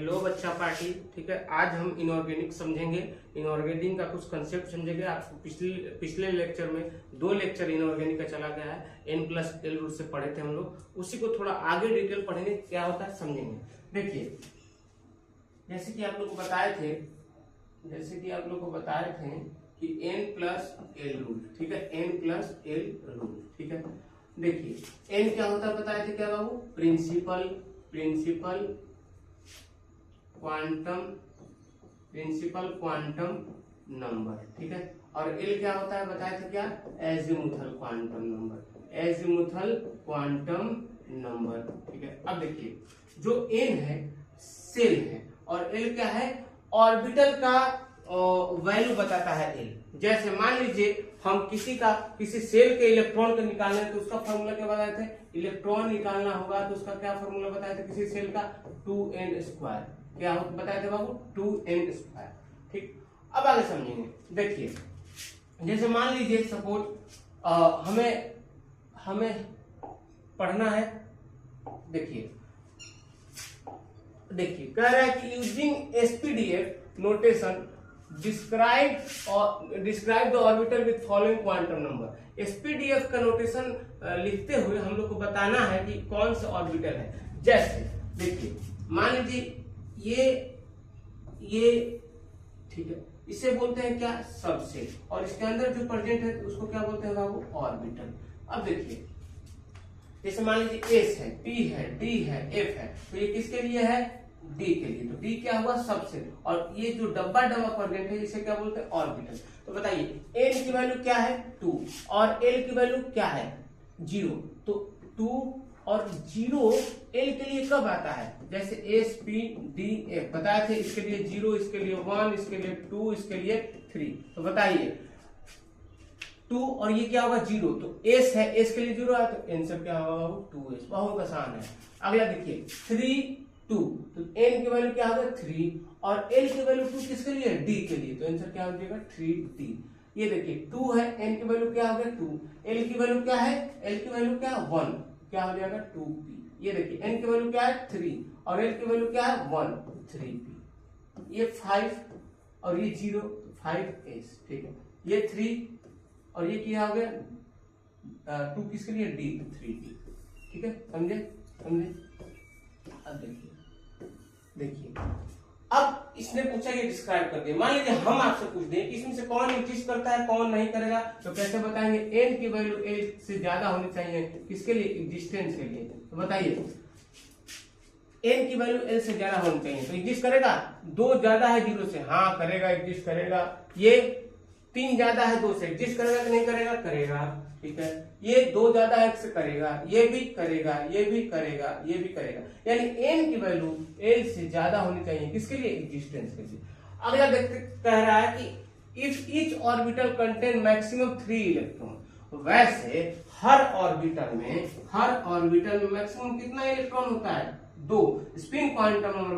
Hello बच्चा party. ठीक है, आज हम इनऑर्गेनिक समझेंगे। इनऑर्गेनिक का कुछ कंसेप्ट समझेंगे। आपको पिछले लेक्चर में 2 लेक्चर इनऑर्गेनिक का चला गया है, n+l रूट से पढ़े थे हम लोग। उसी को थोड़ा आगे डिटेल पढ़ेंगे, क्या होता है समझेंगे। देखिए, जैसे कि आप लोग को बताए थे कि n+l रूट, ठीक है, n+l रूट, ठीक है। देखिए, n क्या होता है बताए थे क्या बाबू? प्रिंसिपल क्वांटम नंबर, ठीक है। और l क्या होता है बताए थे क्या? एजिमुथल क्वांटम नंबर, ठीक है। अब देखिए, जो n है सेल है और l क्या है? ऑर्बिटल का वैल्यू बताता है l। जैसे मान लीजिए हम किसी सेल के इलेक्ट्रॉन को निकालना है तो उसका फॉर्मूला क्या बताए थे? इलेक्ट्रॉन निकालना होगा तो उसका क्या फॉर्मूला बताए थे? किसी सेल का 2n²। क्या बताए थे बाबू? 2n², ठीक। अब आगे समझेंगे। देखिए, जैसे मान लीजिए सपोज हमें पढ़ना है। देखिए कह रहा है कि using SPDF notation describe the orbital with following quantum number. SPDF का नोटेशन लिखते हुए हम लोग को बताना है कि कौन सा ऑर्बिटल है। जैसे देखिए, मान लीजिए ये ठीक है, इसे बोलते हैं क्या? सबसेट। और इसके अंदर जो प्रेजेंट है उसको क्या बोलते हैं बाबू? ऑर्बिटल। अब देखिए, जैसे मान लीजिए S है, P है, D है, F है, तो ये किसके लिए है? D के लिए। तो D क्या हुआ? सबसेट। और ये जो डब्बा प्रेजेंट है इसे क्या बोलते हैं? ऑर्बिटल। तो बताइए, n की वैल्यू क्या है? 2 और l की वैल्यू क्या है? 0। तो 2 और 0 l के लिए कब आता है? जैसे S P D F बताए थे, इसके लिए 0, इसके लिए 1, इसके लिए 2, इसके लिए 3। तो बताइए 2 और ये क्या होगा? 0। तो S है, S के लिए 0 है तो आंसर क्या होगा? 2S। बहुत आसान है। अगला देखिए, 3 2, तो n की वैल्यू क्या होगा? 3 और l की वैल्यू 2 किसके लिए? D के लिए। तो आंसर क्या हो जाएगा? 3D। ये देखिए 2 है, n की वैल्यू क्या हो गया? 2, l की वैल्यू क्या है? l की वैल्यू क्या है? 1, क्या हो जाएगा? 2p। ये देखिए, n की वैल्यू क्या है? 3 और l की वैल्यू क्या है? 1, 3p। ये 5 और ये 0, 5s, ठीक है। ये 3 और ये क्या हो गया? 2 किसके लिए? D, 3d, ठीक है। समझे? अब देखिए, अब इसने पूछा ये डिस्क्राइब कर दिया। मान लीजिए हम आपसे पूछ दें कि इसमें से कौन एग्जिस्ट करता है, कौन नहीं करेगा, तो कैसे बताएंगे? n की वैल्यू l से ज्यादा होनी चाहिए, किसके लिए? एग्जिस्टेंस के लिए। तो बताइए, n की वैल्यू l से ज्यादा होनी चाहिए तो एग्जिस्ट करेगा? 2 ज्यादा है 0 से, हाँ करेगा, एग्जिस्ट करेगा। ये 3 ज्यादा है 2 से, एग्जिस्ट करेगा कि नहीं करेगा? करेगा, ठीक है। ये 2 ज्यादा है 1 से, करेगा, ये भी करेगा, ये भी करेगा, ये भी करेगा। यानी n की वैल्यू l से ज्यादा होनी चाहिए, किसके लिए? एग्जिस्टेंस के लिए। अगला देखते, कह रहा है कि if each orbital contain maximum 3 electron. वैसे हर ऑर्बिटल में मैक्सिमम कितना इलेक्ट्रॉन होता है? 2। स्पिन क्वांटम नंबर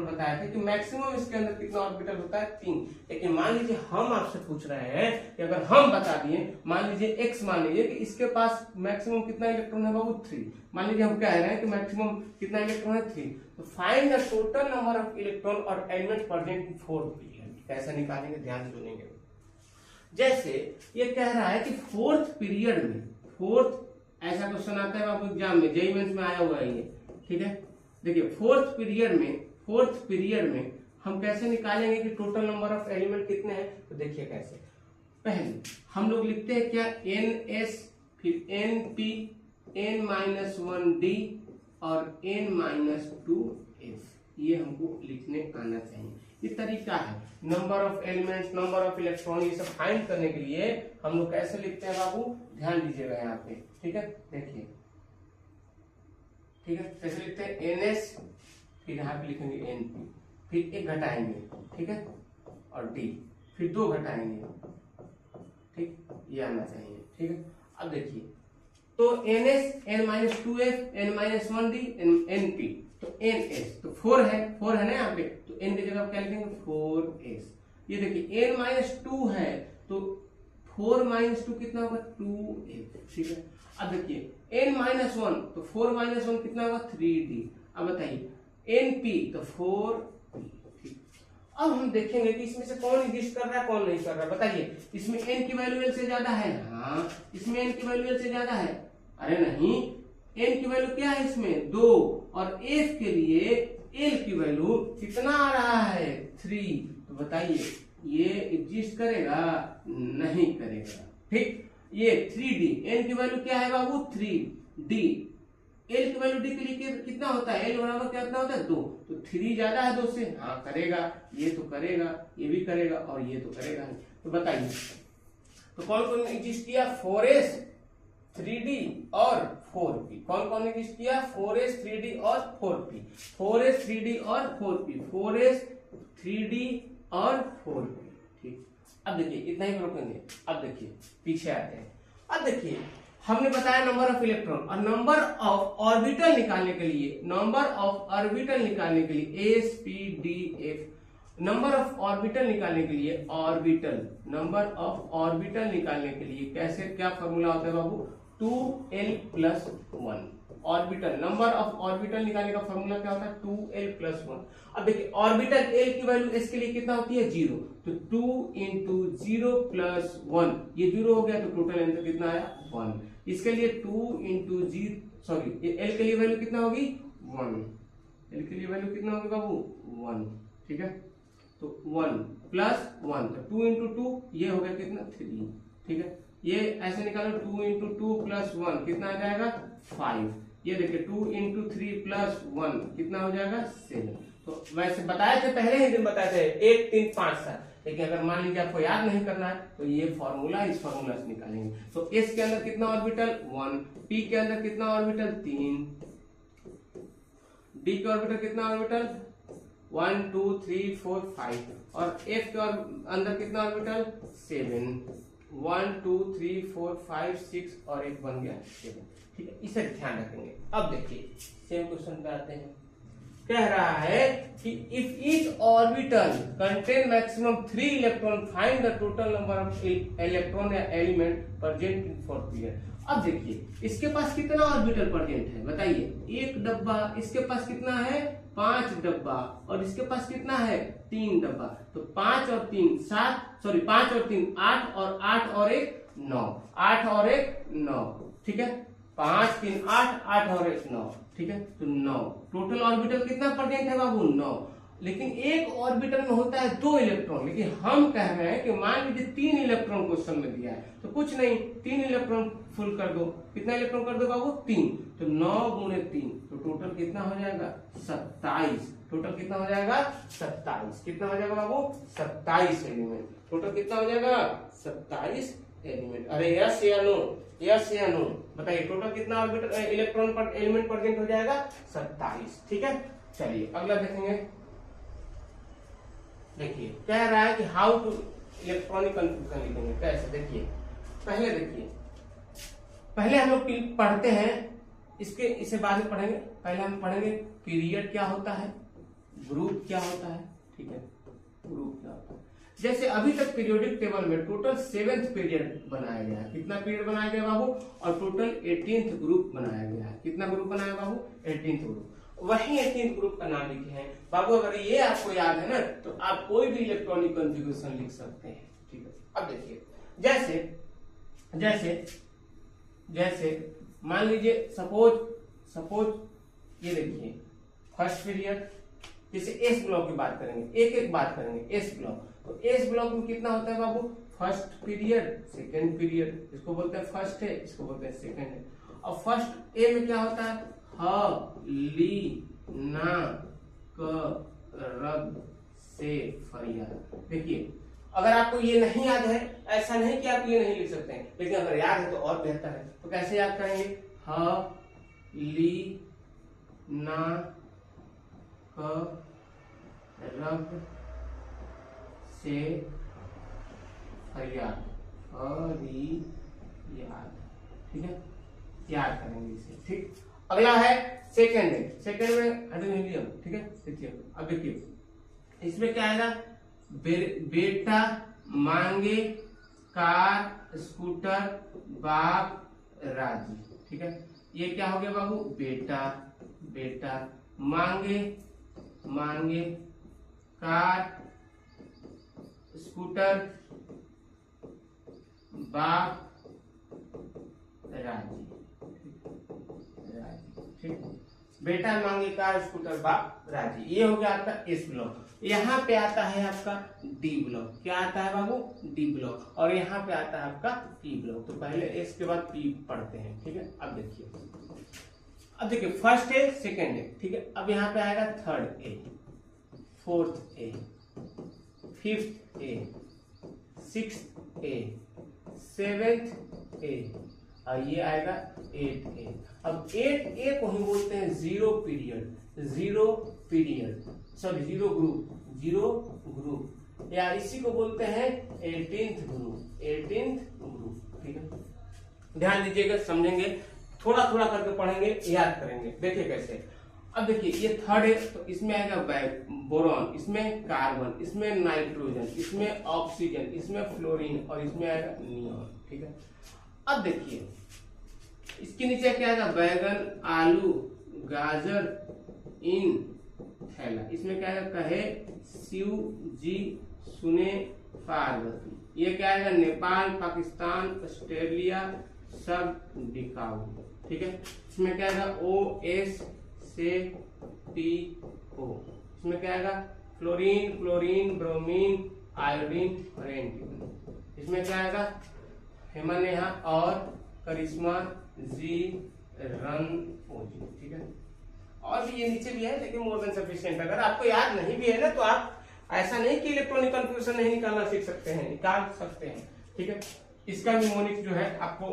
बताए थे कि मैक्सिमम इसके अंदर कितना ऑर्बिटल होता है? 3। लेकिन मान लीजिए हम आपसे पूछ रहे हैं कि अगर हम बता दिए, मान लीजिए x मान लीजिए कि इसके पास मैक्सिमम कितना इलेक्ट्रॉन है बाबू? 3। मान लीजिए हम कह रहे हैं कि मैक्सिमम कितना इलेक्ट्रॉन है? 3। तो find the total number of electron और element present in fourth period. कैसे निकालेंगे? ध्यान से सुनेंगे। जैसे ये कह रहा है कि फोर्थ पीरियड में, ऐसा क्वेश्चन आता है आपको एग्जाम में, जेईई मेंस में आया हुआ है ये, ठीक है। देखिए, फोर्थ पीरियड में हम कैसे निकालेंगे कि टोटल नंबर ऑफ एलिमेंट कितने हैं? तो देखिए कैसे। पहले हम लोग लिखते हैं क्या? ns, फिर np, n-1d और n-2f। ये हमको लिखने आना चाहिए। ये तरीका है number of elements, number of electron, ये सब फाइंड करने के लिए हम लोग कैसे लिखते हैं बाबू? ध्यान दीजिएगा यहाँ पे, ठीक है। देखिए, ठीक है, कैसे लिखते हैं? ns, फिर यहाँ पे लिखेंगे np, फिर 1 घटाएंगे, ठीक है, और d, फिर 2 घटाएंगे, ठीक, ये आना चाहिए, ठीक है। अब देखिए, तो ns, n-2f, n-1d, np, तो ns, तो 4 है ना यहाँ पे, तो n की जगह क्या लिखेंगे? 4s। ये देखिए, n-2 है तो 4 - 2 कितना होगा? 2f, ठीक है। अब देखिए, n-1, तो 4 - 1 कितना होगा? 3d। अब बताइए, NP तो 4P। ठीक, अब हम देखेंगे कि इसमें से कौन एग्जिस्ट कर रहा है कौन नहीं कर रहा है। बताइए, इसमें n की वैल्यू l से ज्यादा है? हाँ, इसमें n की वैल्यू l से ज्यादा है? अरे नहीं, n की वैल्यू क्या है इसमें? 2, और f के लिए l की वैल्यू कितना आ रहा है? 3। तो बताइए ये एग्जिस्ट करेगा? नहीं करेगा। ठीक, ये 3D, n की वैल्यू क्या है बाबू? 3D, l की वैल्यू d के लिए कितना होता है? l बराबर कितना होता है? 2। तो 3 ज्यादा है 2 से? हाँ करेगा, ये तो करेगा, ये भी करेगा और ये तो करेगा नहीं। तो बताइए तो कौन कौन एग्जिस्ट किया? 4s, 3D और 4p। कौन कौन एग्जिस्ट किया? 4s, 3D और 4p। 4s, 3D और 4p, 4s, 3D और 4p। ठीक, अब देखिए इतना ही रोकेंगे। अब देखिए पीछे आते हैं। अब देखिए हमने बताया नंबर ऑफ इलेक्ट्रॉन, और नंबर ऑफ ऑर्बिटल निकालने के लिए, नंबर ऑफ ऑर्बिटल निकालने के लिए s p d f, number of orbital निकालने के लिए ऑर्बिटल, नंबर ऑफ ऑर्बिटल निकालने के लिए कैसे क्या फॉर्मूला होता है बाबू? 2l+1। Orbital, number of orbital निकालने का फॉर्मूला क्या होता है? 2l+1। अब देखिए ऑर्बिटल l की वैल्यू s के लिए कितना होती है? 0। तो 2 × 0 + 1, ये 0 हो गया तो टोटल आंसर कितना आया? 1। इसके लिए 2 × 0, सॉरी l के लिए वैल्यू कितना होगी? 1। l के लिए वैल्यू कितना होगी बाबू? 1। ठीक है, तो 1 + 1, तो 2 × 2, ये हो गया कितना? 3। ठीक है, ये ऐसे निकालो, 2 × 2 + 1 कितना आ जाएगा? 5। ये देखिए 2 × 3 + 1 कितना हो जाएगा? 7। तो वैसे बताए थे, पहले ही दिन बताए थे 1 3 5 7, लेकिन अगर मान लीजिए आपको याद नहीं करना है तो ये फॉर्मूला, इस फॉर्मूला से निकालेंगे। तो s के अंदर कितना ऑर्बिटल? 1, p के अंदर कितना ऑर्बिटल? 3, d के ऑर्बिटल कितना ऑर्बिटल? 1 2 3 4 5, और f के अंदर कितना ऑर्बिटल? 7, 1 2 3 4 5 6, और एक बन गया 7। ठीक है, इसे ध्यान रखेंगे। अब देखिए सेम क्वेश्चन पे आते हैं। कह रहा है कि if each orbital contain maximum 3 electron, find the total number of electron या एलिमेंट प्रेजेंट इन 4 पीरियड। अब देखिए इसके पास कितना ऑर्बिटल प्रेजेंट है? बताइए, एक डब्बा, इसके पास कितना है? 5 डब्बा, और इसके पास कितना है? 3 डब्बा। तो 5 और 3 7, सॉरी 5 और 3 8, और 8 और 1 9, 8 और 1 9। ठीक है, 5 3 8, 8 और 1 9। ठीक है, तो 9 टोटल ऑर्बिटल कितना प्रेजेंट है बाबू? 9। लेकिन एक ऑर्बिटल में होता है 2 इलेक्ट्रॉन, लेकिन हम कह रहे हैं कि मान लीजिए 3 इलेक्ट्रॉन क्वेश्चन में दिया है, तो कुछ नहीं, 3 इलेक्ट्रॉन फुल कर दो। कितना इलेक्ट्रॉन कर दो बाबू? 3। तो 9 × 3, तो टोटल कितना हो जाएगा? 27। टोटल कितना हो जाएगा? 27। कितना हो जाएगा बाबू? 27 एलिमेंट। टोटल कितना हो जाएगा? 27 एलिमेंट। अरे यस या नो? यस या नो? बताइए टोटल कितना ऑर्बिटल इलेक्ट्रॉन पर एलिमेंट प्रेजेंट हो जाएगा? 27। ठीक है, चलिए अगला देखेंगे। देखिए कह रहा है कि हाउ टू इलेक्ट्रॉनिक कंफ्यूजन लिखेंगे कैसे? देखिए पहले देखिए, पहले हम लोग पढ़ते हैं, इसे बाद में पढ़ेंगे। पहले हम पढ़ेंगे पीरियड क्या होता है, ग्रुप क्या होता है। ठीक है, ग्रुप क्या होता है। जैसे अभी तक पीरियोडिक टेबल में टोटल 7th पीरियड बनाया गया है। कितना पीरियड बनाया गया बाबू? और टोटल 18th ग्रुप बनाया गया है। कितना ग्रुप बनाया बाबू? 18th group. वही 18th ग्रुप का नाम लिखे हैं बाबू। अगर ये आपको याद है ना, तो आप कोई भी इलेक्ट्रॉनिक कॉन्फ़िगरेशन लिख सकते हैं। ठीक है, अब देखिए जैसे जैसे जैसे मान लीजिए सपोज ये देखिए फर्स्ट पीरियड, जैसे एस ब्लॉक की बात करेंगे, एक एक बात करेंगे। एस ब्लॉक, तो एस ब्लॉक में कितना होता है बाबू? फर्स्ट पीरियड, सेकंड पीरियड, इसको बोलते हैं फर्स्ट है, इसको बोलते हैं सेकंड है। और फर्स्ट ए में क्या होता है? ह ली ना क रग से फरियाद। देखिए अगर आपको ये नहीं याद है, ऐसा नहीं कि आप ये नहीं लिख सकते हैं, लेकिन अगर याद है तो और बेहतर है। तो कैसे याद करेंगे? ह ली ना क रग से फरियाद, फरियाद। ठीक है, याद करेंगे इसे। ठीक, अगला है सेकंड है। सेकंड में हाइड्रोजन। ठीक है, देखिए अब देखिए इसमें क्या आएगा? बेटा मांगे कार स्कूटर बाप राजी। ठीक है, ये क्या हो गया बाबू? बेटा, बेटा मांगे मांगे कार स्कूटर बाप राजी, ठीक। बेटा मांगे कार स्कूटर बाप राजी, ये हो गया आपका एस ब्लॉक। यहाँ पे आता है आपका डी ब्लॉक। क्या आता है बाबू? D block. और यहाँ पे आता है आपका पी ब्लॉक। तो पहले एस के बाद पी पढ़ते हैं, ठीक है। अब देखिए फर्स्ट ए सेकेंड ए, ठीक है। अब यहाँ पे आएगा third A, fourth A, fifth A, sixth A, seventh A, और ये आएगा 8A। अब 8A को हम बोलते हैं zero period, sorry zero group, या इसी को बोलते हैं 18th ग्रुप, ठीक है। ध्यान दीजिएगा, समझेंगे, थोड़ा थोड़ा करके पढ़ेंगे, याद करेंगे। देखिए कैसे। अब देखिए ये थर्ड है, तो इसमें आएगा बोरॉन, इसमें कार्बन, इसमें नाइट्रोजन, इसमें ऑक्सीजन, इसमें फ्लोरीन, और इसमें आएगा नियॉन, ठीक है। अब देखिए इसके नीचे क्या आएगा? बैगन, आलू, गाजर, इन, थैला। इसमें क्या आएगा? कहे, शिव जी, सुने, पार्वती। ये क्या आएगा? नेपाल, पाकिस्तान, ऑस्ट्रेलिया, सब बिकाऊ, ठीक है। इसमें क्या आएगा? ओ एस से टी ओ। इसमें क्या आएगा? क्लोरीन, ब्रोमीन, आयोडीन और एंटीमनी। इसमें क्या आएगा? हेमानेहा और करिश्मा जी रन ओजी, ठीक है। और भी ये नीचे भी है, लेकिन मोर देन सफिशिएंट। अगर आपको याद नहीं भी है ना, तो आप ऐसा नहीं कि इलेक्ट्रॉनिक कन्फ्यूजन नहीं निकालना सीख सकते हैं, निकाल सकते हैं, ठीक है। इसका निमोनिक्स जो है आपको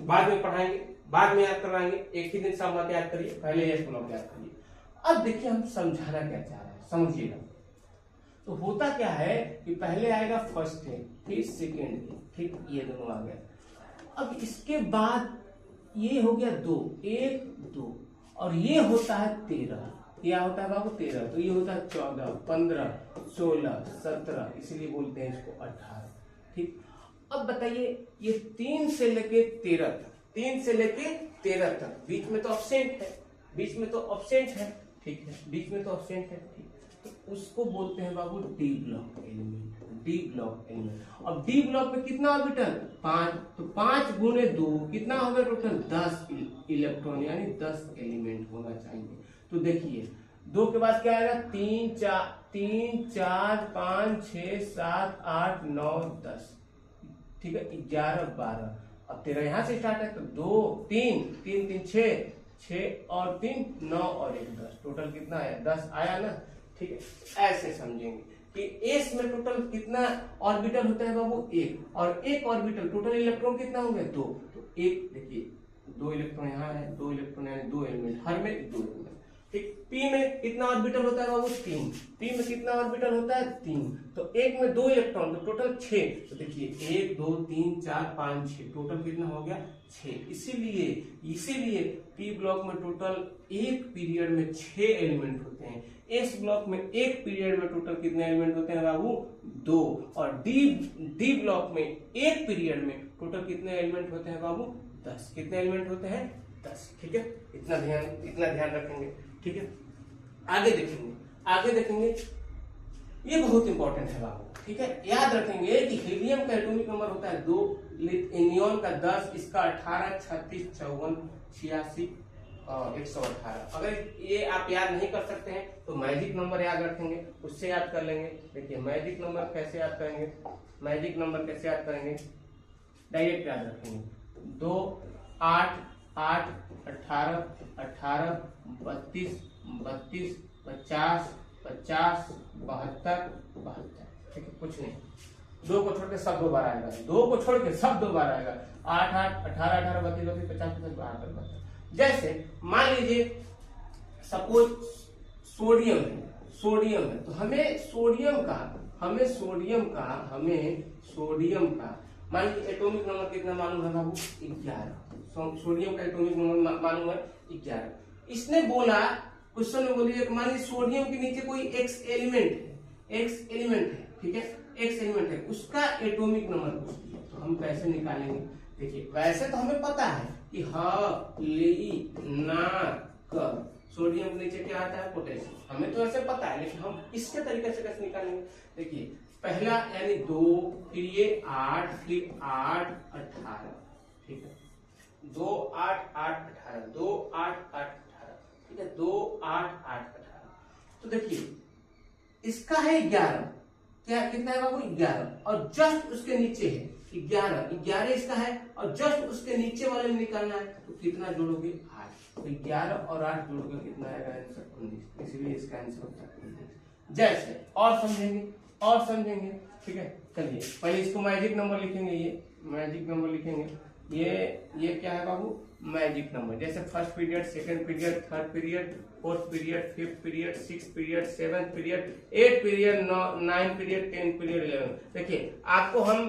बाद में पढ़ाएंगे, बाद में याद करवाएंगे। एक ही दिन सब मत याद करिए, पहले ये ब्लॉक याद करिए। अब देखिए हम समझाना क्या चाह रहे हैं, समझिएगा। तो होता क्या है कि पहले आएगा फर्स्ट है, फिर सेकेंड है, ठीक, ये दोनों आ गए। अब इसके बाद ये हो गया 2, 1, 2, और ये होता है 13। क्या होता है बाबू? 13। तो ये होता है 14, 15, 16, 17, इसलिए बोलते हैं इसको 18, ठीक। अब बताइए ये 3 से लेके 13 तक, 3 से लेके 13 तक, बीच में तो ऑब्सेंट है, ठीक है, बीच में तो ऑब्सेंट है, ठीक। तो उसको बोलते हैं बाबू डी ब्लॉक एलिमेंट, अब डी ब्लॉक में कितना ऑर्बिटल? 5। तो 5 गुणे 2 कितना होगा टोटल? 10 इलेक्ट्रॉन, यानी 10 एलिमेंट होना चाहिए। तो देखिए 2 के बाद क्या आएगा? 3, 4, 5, 6, 7, 8, 9, 10, ठीक है, 11, 12। अब 13 यहां से स्टार्ट है, तो 2, 3, 6 और 3, 9 और 1, 10। टोटल कितना आया? 10 आया ना, ठीक है। ऐसे समझेंगे कि एस में टोटल कितना ऑर्बिटल होता है बाबू? 1, और एक ऑर्बिटल टोटल इलेक्ट्रॉन कितना होंगे? 2। तो एक देखिए 2 इलेक्ट्रॉन यहाँ है, 2 इलेक्ट्रॉन यानी 2 एलिमेंट, हर में 2 एलिमेंट, ठीक। पी में कितना ऑर्बिटल होता है बाबू? 3। पी में कितना ऑर्बिटल होता है? 3। तो एक में 2 इलेक्ट्रॉन, तो टोटल 6। तो देखिए 1, 2, 3, 4, 5, 6, टोटल कितना हो गया? 6। इसीलिए पी ब्लॉक में टोटल एक पीरियड में 6 एलिमेंट होते हैं। एस ब्लॉक में एक पीरियड में टोटल कितने एलिमेंट होते हैं बाबू? 2। और डी ब्लॉक में एक पीरियड में टोटल कितने एलिमेंट होते हैं बाबू? 10। कितने एलिमेंट होते हैं? 10, ठीक है। इतना ध्यान रखेंगे, ठीक है। आगे देखेंगे, ये बहुत इंपॉर्टेंट है बाबू, ठीक है। याद रखेंगे कि हीलियम का एटॉमिक नंबर होता है 2, नियॉन का 10, इसका 18, 36, 54, 86 और 118। अगर ये आप याद नहीं कर सकते हैं तो मैजिक नंबर याद रखेंगे, उससे याद कर लेंगे। देखिए मैजिक नंबर कैसे याद करेंगे? डायरेक्ट याद रखेंगे। 2, 8, 8, 18, 18, 32, 32, 50, 50, 72, 72, ठीक है। कुछ नहीं, 2 को छोड़ के सब 2 बार आएगा, 2 को छोड़ के सब 2 बार आएगा। 8, 8, 18, 18, 32, 32, 50, 50, 72। जैसे मान लीजिए सपोज सोडियम है, तो हमें सोडियम का मान लीजिए एटॉमिक नंबर कितना मालूम है बाबू? 11। सोडियम का एटॉमिक नंबर मालूम है 11। इसने बोला, क्वेश्चन में बोलिए मान लीजिए सोडियम के नीचे कोई एक्स एलिमेंट है, ठीक है, एक्स एलिमेंट है, उसका एटॉमिक नंबर पूछ दिया, तो हम कैसे निकालेंगे? देखिए वैसे तो हमें पता है कि सोडियम के नीचे क्या आता है, पोटेशियम। हमें तो ऐसे पता है, लेकिन हम इसके तरीके से कैसे निकालेंगे? देखिए पहला यानी 2, फिर ये 8, फिर 8 18, ठीक है, 2 8 8 18, 2 8 8 18, ठीक है, 2 8 8 18। तो देखिए इसका है 11, क्या कितना है बाबू 11, और जस्ट उसके नीचे है 11 इसका है, और जस्ट उसके नीचे वाले में निकालना है, तो कितना जोड़ोगे 8, तो 11 और 8 जोड़ोगे कितना आएगा आंसर 19, इसलिए इसका आंसर होता है 19। जैसे और समझेंगे, ठीक है। चलिए पहले इसको मैजिक नंबर लिखेंगे, ये मैजिक नंबर लिखेंगे, ये क्या है बाबू, मैजिक नंबर। जैसे first period, second period, third period, fourth period, fifth period, six period, seventh period, 8 period, 9 period, 10 period, 11। देखिए आपको हम